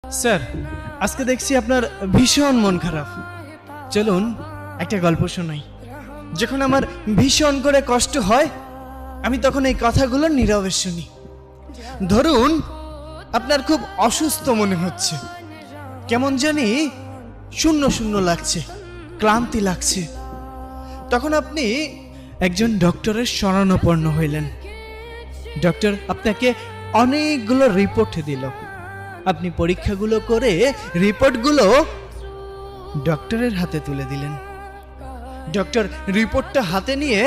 Sir, আজকে দেখছি আপনার ভীষণ মন খারাপ। চলুন একটা গল্প শোনাই। যখন আমার ভীষণ করে কষ্ট হয়, আমি তখন এই কথাগুলো নীরবে শুনি। ধরুন আপনার খুব অসুস্থ মনে হচ্ছে, কেমন জানি শূন্য শূন্য লাগছে, ক্লান্তি লাগছে। তখন আপনি একজন ডক্টরের শরণাপন্ন হইলেন। ডক্টর আপনাকে অনেকগুলো রিপোর্ট দিল। আপনি পরীক্ষাগুলো করে রিপোর্টগুলো ডক্টরের হাতে তুলে দিলেন। ডক্টর রিপোর্টটা হাতে নিয়ে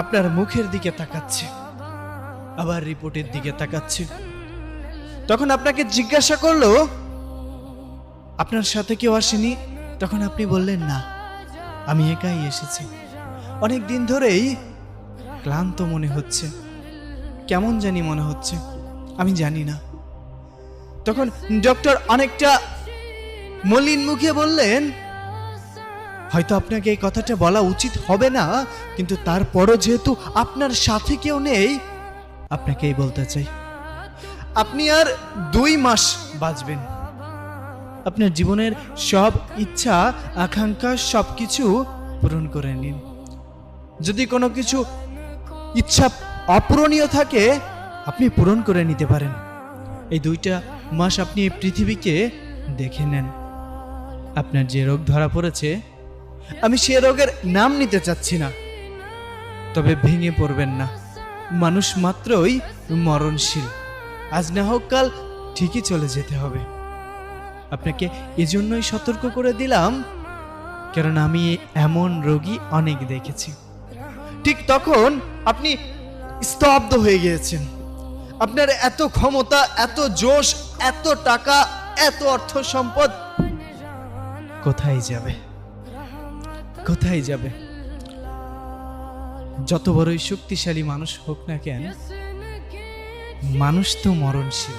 আপনার মুখের দিকে তাকাচ্ছে, আবার রিপোর্টের দিকে তাকাচ্ছে। তখন আপনাকে জিজ্ঞাসা করলো, আপনার সাথে কেউ আসেনি? তখন আপনি বললেন, না, আমি একাই এসেছি। অনেক দিন ধরেই ক্লান্ত মনে হচ্ছে, কেমন জানি মনে হচ্ছে, আমি জানি না। তখন ডক্টর অনেকটা মলিন মুখে বললেন, হয়তো আপনাকে এই কথাটা বলা উচিত হবে না, কিন্তু তারপরও যেহেতু আপনার সাথে কেউ নেই, আপনাকেই বলতে চাই, আপনি আর 2 মাস বাঁচবেন। আপনার জীবনের সব ইচ্ছা আকাঙ্ক্ষা সবকিছু পূরণ করে নিন। যদি কোনো কিছু ইচ্ছা অপূরণীয় থাকে, আপনি পূরণ করে নিতে পারেন। এই 2টা মাস আপনি এই পৃথিবীকে দেখে নেন। আপনার যে রোগ ধরা পড়েছে, আমি সে রোগের নাম নিতে চাচ্ছি না, তবে ভেঙে পড়বেন না। মানুষ মাত্রই মরণশীল, আজ না হোক কাল ঠিকই চলে যেতে হবে। আপনাকে এজন্যই সতর্ক করে দিলাম, কারণ আমি এমন রোগী অনেক দেখেছি। ঠিক তখন আপনি স্তব্ধ হয়ে গিয়েছেন। আপনার এত ক্ষমতা, এত জোশ, এত টাকা, এত অর্থ সম্পদ কোথায় যাবে? কোথায় যাবে? যত বড়ই শক্তিশালী মানুষ হোক না কেন, মানুষ তো মরণশীল।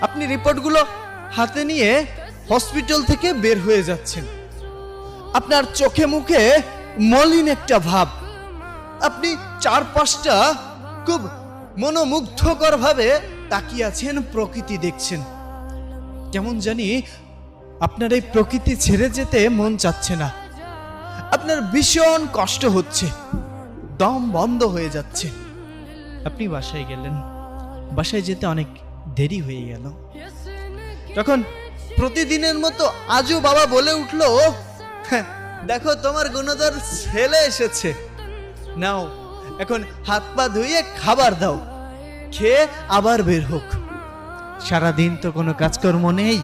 আপনি রিপোর্টগুলো হাতে নিয়ে হসপিটাল থেকে বের হয়ে যাচ্ছেন। আপনার চোখে মুখে মলিন একটা ভাব। আপনি চারপাশটা খুব মনোমুগ্ধকর ভাবে তাকিয়ে আছেন, প্রকৃতি দেখছেন। কেমন জানি আপনার এই প্রকৃতি ছেড়ে যেতে মন চাচ্ছে না। আপনার ভীষণ কষ্ট হচ্ছে, দম বন্ধ হয়ে যাচ্ছে। আপনি বাসায় গেলেন। বাসায় যেতে অনেক দেরি হয়ে গেল। তখন প্রতিদিনের মতো আজও বাবা বলে উঠলো, দেখো তোমার গুণধর ছেলে এসেছে, নাও এখন হাত পা ধুয়ে খাবার দাও, খেয়ে আবার বের হোক। সারাদিন তো কোনো কাজকর্ম নেই।